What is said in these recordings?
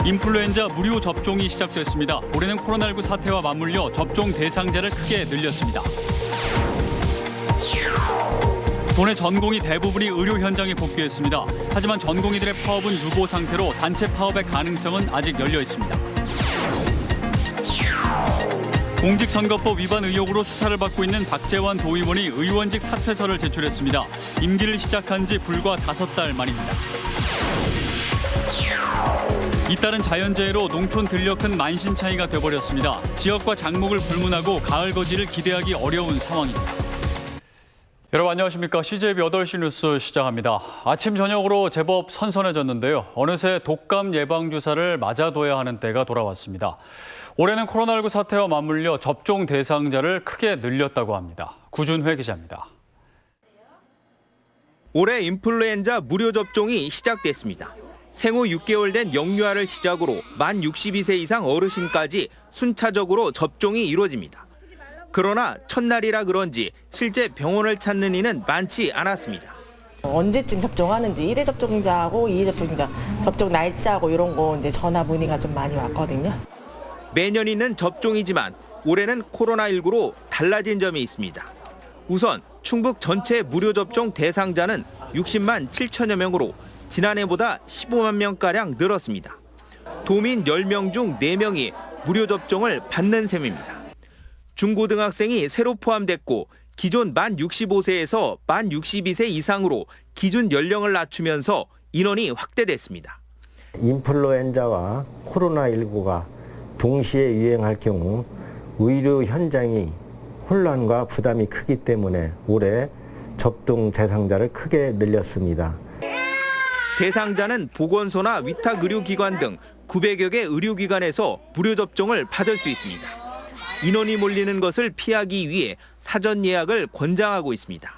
인플루엔자 무료 접종이 시작됐습니다. 올해는 코로나19 사태와 맞물려 접종 대상자를 크게 늘렸습니다. 도내 전공의 대부분이 의료 현장에 복귀했습니다. 하지만 전공의들의 파업은 유보 상태로 단체 파업의 가능성은 아직 열려 있습니다. 공직선거법 위반 의혹으로 수사를 받고 있는 박재환 도의원이 의원직 사퇴서를 제출했습니다. 임기를 시작한 지 불과 5달 만입니다. 잇따른 자연재해로 농촌 들녘은 만신창이가 돼버렸습니다. 지역과 장목을 불문하고 가을 거지를 기대하기 어려운 상황입니다. 여러분 안녕하십니까. CJB 8시 뉴스 시작합니다. 아침 저녁으로 제법 선선해졌는데요. 어느새 독감 예방주사를 맞아둬야 하는 때가 돌아왔습니다. 올해는 코로나19 사태와 맞물려 접종 대상자를 크게 늘렸다고 합니다. 구준회 기자입니다. 올해 인플루엔자 무료 접종이 시작됐습니다. 생후 6개월 된 영유아를 시작으로 만 62세 이상 어르신까지 순차적으로 접종이 이루어집니다. 그러나 첫날이라 그런지 실제 병원을 찾는 이는 많지 않았습니다. 언제쯤 접종하는지 1회 접종자하고 2회 접종자 접종 날짜하고 이런 거 이제 전화 문의가 좀 많이 왔거든요. 매년 있는 접종이지만 올해는 코로나19로 달라진 점이 있습니다. 우선 충북 전체 무료 접종 대상자는 60만 7천여 명으로 지난해보다 15만 명가량 늘었습니다. 도민 10명 중 4명이 무료 접종을 받는 셈입니다. 중고등학생이 새로 포함됐고 기존 만 65세에서 만 62세 이상으로 기준 연령을 낮추면서 인원이 확대됐습니다. 인플루엔자와 코로나19가 동시에 유행할 경우 의료 현장이 혼란과 부담이 크기 때문에 올해 접종 대상자를 크게 늘렸습니다. 대상자는 보건소나 위탁의료기관 등 900여 개 의료기관에서 무료 접종을 받을 수 있습니다. 인원이 몰리는 것을 피하기 위해 사전 예약을 권장하고 있습니다.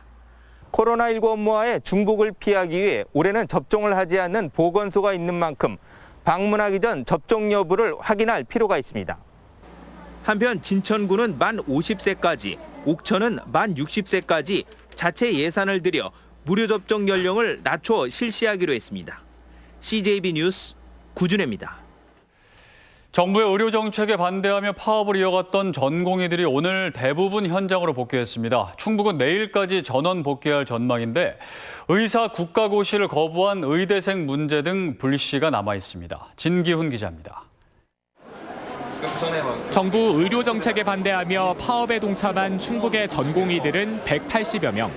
코로나19 업무와의 중복을 피하기 위해 올해는 접종을 하지 않는 보건소가 있는 만큼 방문하기 전 접종 여부를 확인할 필요가 있습니다. 한편 진천구는 만 50세까지, 옥천은 만 60세까지 자체 예산을 들여 무료 접종 연령을 낮춰 실시하기로 했습니다. CJB 뉴스 구준혜입니다. 정부의 의료 정책에 반대하며 파업을 이어갔던 전공의들이 오늘 대부분 현장으로 복귀했습니다. 충북은 내일까지 전원 복귀할 전망인데 의사 국가고시를 거부한 의대생 문제 등 불씨가 남아 있습니다. 진기훈 기자입니다. 정부 의료 정책에 반대하며 파업에 동참한 충북의 전공의들은 180여 명.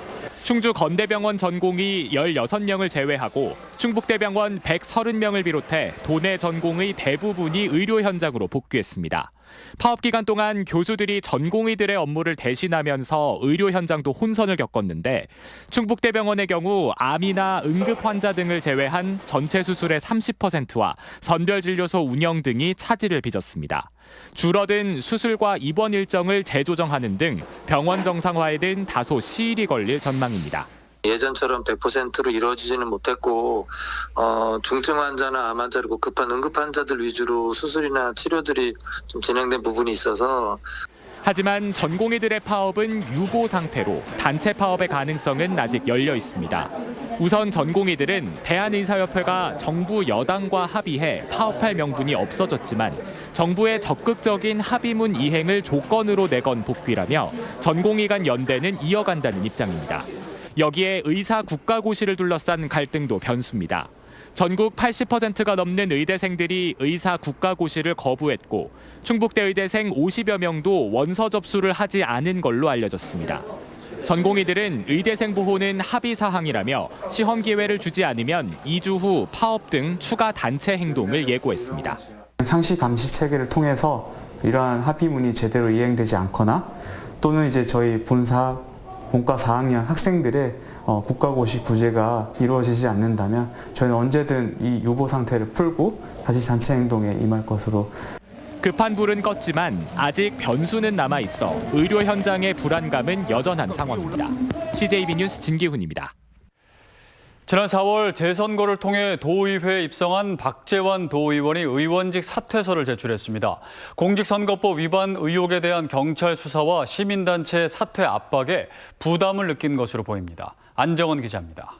충주 건대병원 전공의 16명을 제외하고 충북대병원 130명을 비롯해 도내 전공의 대부분이 의료 현장으로 복귀했습니다. 파업 기간 동안 교수들이 전공의들의 업무를 대신하면서 의료 현장도 혼선을 겪었는데 충북대병원의 경우 암이나 응급 환자 등을 제외한 전체 수술의 30%와 선별진료소 운영 등이 차질을 빚었습니다. 줄어든 수술과 입원 일정을 재조정하는 등 병원 정상화에는 다소 시일이 걸릴 전망입니다. 예전처럼 100%로 이루어지지는 못했고 중증 환자나 암 환자 그리고 급한 응급 환자들 위주로 수술이나 치료들이 좀 진행된 부분이 있어서 하지만 전공의들의 파업은 유보 상태로 단체 파업의 가능성은 아직 열려 있습니다. 우선 전공의들은 대한의사협회가 정부 여당과 합의해 파업할 명분이 없어졌지만 정부의 적극적인 합의문 이행을 조건으로 내건 복귀라며 전공의 간 연대는 이어간다는 입장입니다. 여기에 의사 국가고시를 둘러싼 갈등도 변수입니다. 전국 80%가 넘는 의대생들이 의사 국가고시를 거부했고 충북대 의대생 50여 명도 원서 접수를 하지 않은 걸로 알려졌습니다. 전공의들은 의대생 보호는 합의 사항이라며 시험 기회를 주지 않으면 2주 후 파업 등 추가 단체 행동을 예고했습니다. 상시 감시 체계를 통해서 이러한 합의문이 제대로 이행되지 않거나 또는 이제 저희 본과 4학년 학생들의 국가고시 구제가 이루어지지 않는다면 저희는 언제든 이 유보 상태를 풀고 다시 단체 행동에 임할 것으로. 급한 불은 껐지만 아직 변수는 남아 있어 의료 현장의 불안감은 여전한 상황입니다. CJB 뉴스 진기훈입니다. 지난 4월 재선거를 통해 도의회에 입성한 박재환 도의원이 의원직 사퇴서를 제출했습니다. 공직선거법 위반 의혹에 대한 경찰 수사와 시민단체 사퇴 압박에 부담을 느낀 것으로 보입니다. 안정원 기자입니다.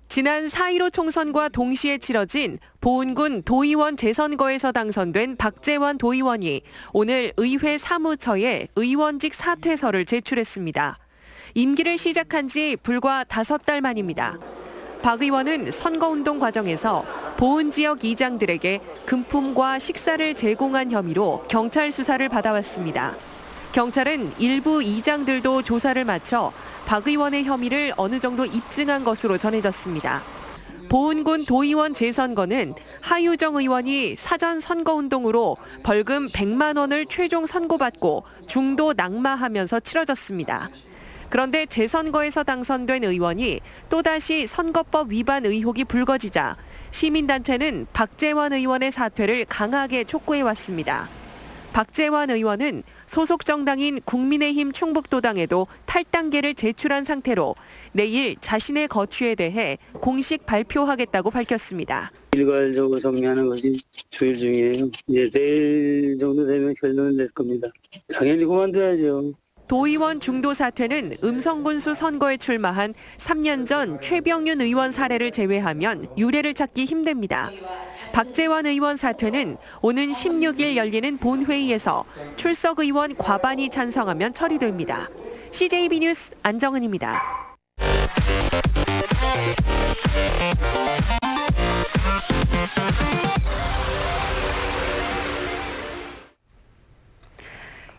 지난 4.15 총선과 동시에 치러진 보은군 도의원 재선거에서 당선된 박재원 도의원이 오늘 의회 사무처에 의원직 사퇴서를 제출했습니다. 임기를 시작한 지 불과 5달 만입니다. 박 의원은 선거운동 과정에서 보은 지역 이장들에게 금품과 식사를 제공한 혐의로 경찰 수사를 받아왔습니다. 경찰은 일부 이장들도 조사를 마쳐 박 의원의 혐의를 어느 정도 입증한 것으로 전해졌습니다. 보은군 도의원 재선거는 하유정 의원이 사전 선거운동으로 벌금 100만 원을 최종 선고받고 중도 낙마하면서 치러졌습니다. 그런데 재선거에서 당선된 의원이 또다시 선거법 위반 의혹이 불거지자 시민단체는 박재원 의원의 사퇴를 강하게 촉구해왔습니다. 박재원 의원은 소속 정당인 국민의힘 충북도당에도 탈당계를 제출한 상태로 내일 자신의 거취에 대해 공식 발표하겠다고 밝혔습니다. 일괄적으로 정리하는 것이 주일 중이에요. 이제 내일 정도 되면 결론을 낼 겁니다. 당연히 그만둬야죠. 도의원 중도 사퇴는 음성군수 선거에 출마한 3년 전 최병윤 의원 사례를 제외하면 유례를 찾기 힘듭니다. 박재원 의원 사퇴는 오는 16일 열리는 본회의에서 출석 의원 과반이 찬성하면 처리됩니다. CJB 뉴스 안정은입니다.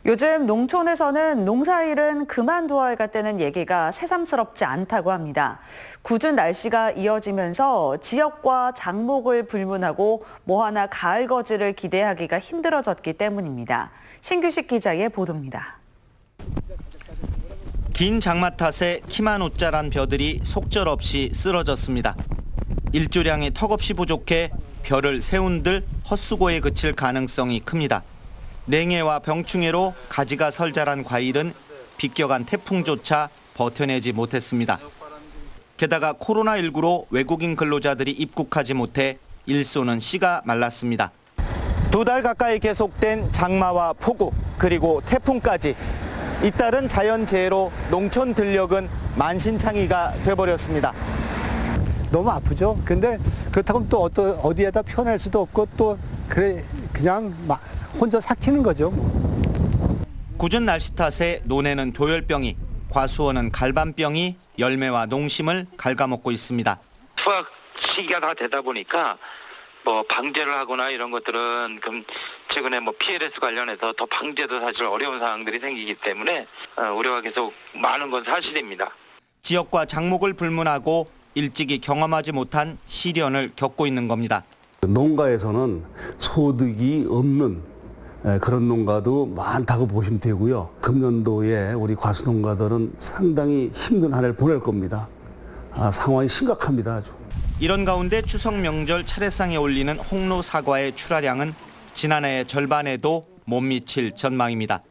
요즘 농촌에서는 농사일은 그만두어야 할까는 얘기가 새삼스럽지 않다고 합니다. 궂은 날씨가 이어지면서 지역과 장목을 불문하고 뭐하나 가을 거지를 기대하기가 힘들어졌기 때문입니다. 신규식 기자의 보도입니다. 긴 장마 탓에 키만 웃자란 벼들이 속절없이 쓰러졌습니다. 일조량이 턱없이 부족해 벼를 세운들 헛수고에 그칠 가능성이 큽니다. 냉해와 병충해로 가지가 설자란 과일은 비껴간 태풍조차 버텨내지 못했습니다. 게다가 코로나19로 외국인 근로자들이 입국하지 못해 일소는 씨가 말랐습니다. 2달 가까이 계속된 장마와 폭우 그리고 태풍까지 잇따른 자연재해로 농촌 들녘은 만신창이가 돼버렸습니다. 너무 아프죠. 근데 그렇다고 또 어디에다 표현할 수도 없고 또 그냥 혼자 삭히는 거죠. 궂은 날씨 탓에 논에는 도열병이, 과수원은 갈반병이 열매와 농심을 갉아먹고 있습니다. 수확 시기가 다 되다 보니까 뭐 방제를 하거나 이런 것들은 최근에 뭐 PLS 관련해서 더 방제도 사실 어려운 상황들이 생기기 때문에 우려가 계속 많은 건 사실입니다. 지역과 장목을 불문하고 일찍이 경험하지 못한 시련을 겪고 있는 겁니다. 농가에서는 소득이 없는 그런 농가도 많다고 보시면 되고요. 금년도에 우리 과수농가들은 상당히 힘든 한 해를 보낼 겁니다. 상황이 심각합니다. 아주. 이런 가운데 추석 명절 차례상에 올리는 홍로 사과의 출하량은 지난해의 절반에도 못 미칠 전망입니다.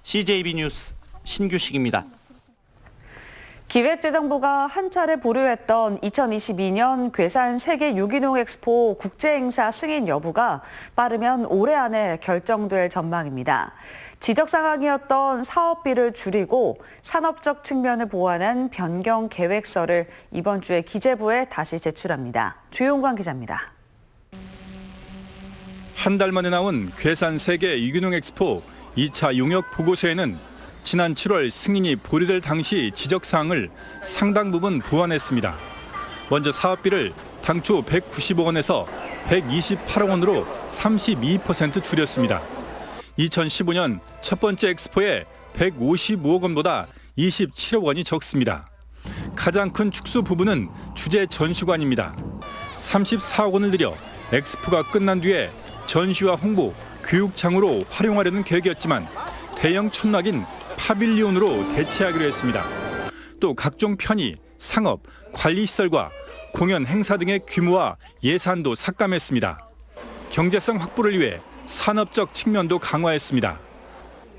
CJB 뉴스 신규식입니다. 기획재정부가 한 차례 보류했던 2022년 괴산 세계 유기농 엑스포 국제행사 승인 여부가 빠르면 올해 안에 결정될 전망입니다. 지적 사항이었던 사업비를 줄이고 산업적 측면을 보완한 변경 계획서를 이번 주에 기재부에 다시 제출합니다. 조용관 기자입니다. 한 달 만에 나온 괴산 세계 유기농 엑스포 2차 용역 보고서에는 지난 7월 승인이 보류될 당시 지적사항을 상당 부분 보완했습니다. 먼저 사업비를 당초 190억 원에서 128억 원으로 32% 줄였습니다. 2015년 첫 번째 엑스포에 155억 원보다 27억 원이 적습니다. 가장 큰 축소 부분은 주재 전시관입니다. 34억 원을 들여 엑스포가 끝난 뒤에 전시와 홍보, 교육장으로 활용하려는 계획이었지만 대형 천막인 파빌리온으로 대체하기로 했습니다. 또 각종 편의, 상업, 관리시설과 공연, 행사 등의 규모와 예산도 삭감했습니다. 경제성 확보를 위해 산업적 측면도 강화했습니다.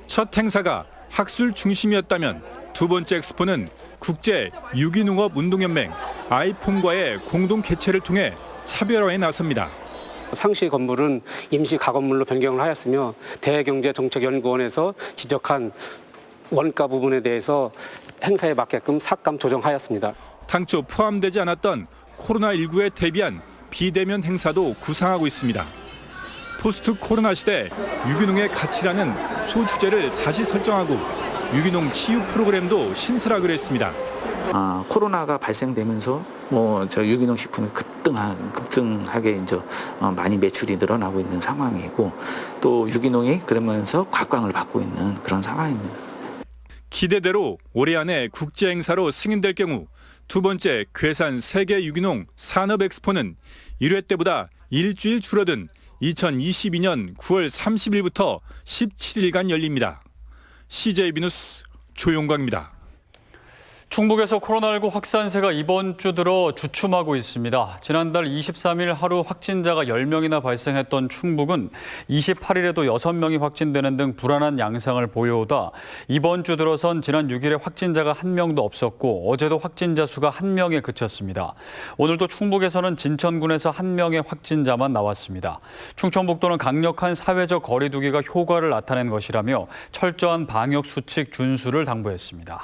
첫 행사가 학술 중심이었다면 두 번째 엑스포는 국제 유기농업 운동연맹 아이폼과의 공동 개최를 통해 차별화에 나섭니다. 상시 건물은 임시 가건물로 변경을 하였으며 대경제정책연구원에서 지적한 원가 부분에 대해서 행사에 맞게끔 삭감 조정하였습니다. 당초 포함되지 않았던 코로나19에 대비한 비대면 행사도 구상하고 있습니다. 포스트 코로나 시대 유기농의 가치라는 소주제를 다시 설정하고 유기농 치유 프로그램도 신설하기로 했습니다. 코로나가 발생되면서 저 유기농 식품이 급등하게 이제 많이 매출이 늘어나고 있는 상황이고 또 유기농이 그러면서 곽광을 받고 있는 그런 상황입니다. 기대대로 올해 안에 국제 행사로 승인될 경우 두 번째 괴산 세계 유기농 산업 엑스포는 1회 때보다 일주일 줄어든 2022년 9월 30일부터 17일간 열립니다. CJB 뉴스 조용광입니다. 충북에서 코로나19 확산세가 이번 주 들어 주춤하고 있습니다. 지난달 23일 하루 확진자가 10명이나 발생했던 충북은 28일에도 6명이 확진되는 등 불안한 양상을 보여오다 이번 주 들어선 지난 6일에 확진자가 1명도 없었고 어제도 확진자 수가 1명에 그쳤습니다. 오늘도 충북에서는 진천군에서 1명의 확진자만 나왔습니다. 충청북도는 강력한 사회적 거리 두기가 효과를 나타낸 것이라며 철저한 방역 수칙 준수를 당부했습니다.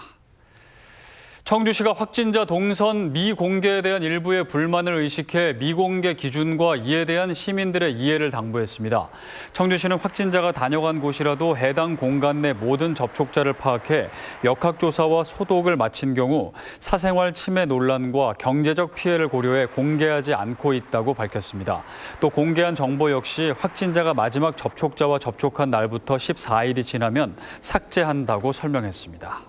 청주시가 확진자 동선 미공개에 대한 일부의 불만을 의식해 미공개 기준과 이에 대한 시민들의 이해를 당부했습니다. 청주시는 확진자가 다녀간 곳이라도 해당 공간 내 모든 접촉자를 파악해 역학조사와 소독을 마친 경우 사생활 침해 논란과 경제적 피해를 고려해 공개하지 않고 있다고 밝혔습니다. 또 공개한 정보 역시 확진자가 마지막 접촉자와 접촉한 날부터 14일이 지나면 삭제한다고 설명했습니다.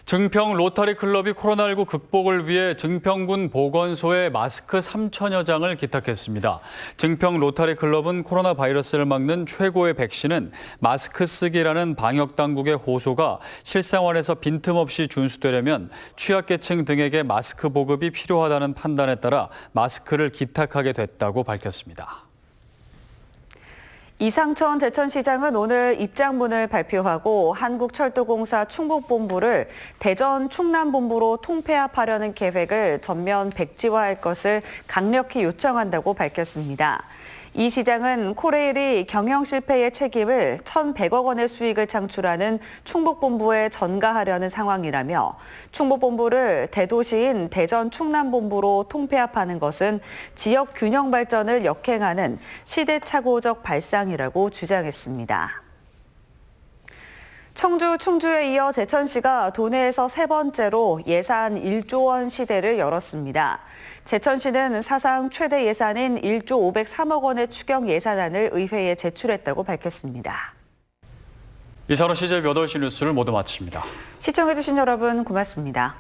증평 로터리 클럽이 코로나19 극복을 위해 증평군 보건소에 마스크 3천여 장을 기탁했습니다. 증평 로터리 클럽은 코로나 바이러스를 막는 최고의 백신은 마스크 쓰기라는 방역 당국의 호소가 실생활에서 빈틈없이 준수되려면 취약계층 등에게 마스크 보급이 필요하다는 판단에 따라 마스크를 기탁하게 됐다고 밝혔습니다. 이상천 제천시장은 오늘 입장문을 발표하고 한국철도공사 충북본부를 대전 충남본부로 통폐합하려는 계획을 전면 백지화할 것을 강력히 요청한다고 밝혔습니다. 이 시장은 코레일이 경영 실패의 책임을 1,100억 원의 수익을 창출하는 충북본부에 전가하려는 상황이라며 충북본부를 대도시인 대전 충남본부로 통폐합하는 것은 지역 균형 발전을 역행하는 시대착오적 발상이라고 주장했습니다. 청주, 충주에 이어 제천시가 도내에서 세 번째로 예산 1조 원 시대를 열었습니다. 제천시는 사상 최대 예산인 1조 503억 원의 추경 예산안을 의회에 제출했다고 밝혔습니다. 이상으로 CJB 8시 뉴스를 모두 마칩니다. 시청해주신 여러분 고맙습니다.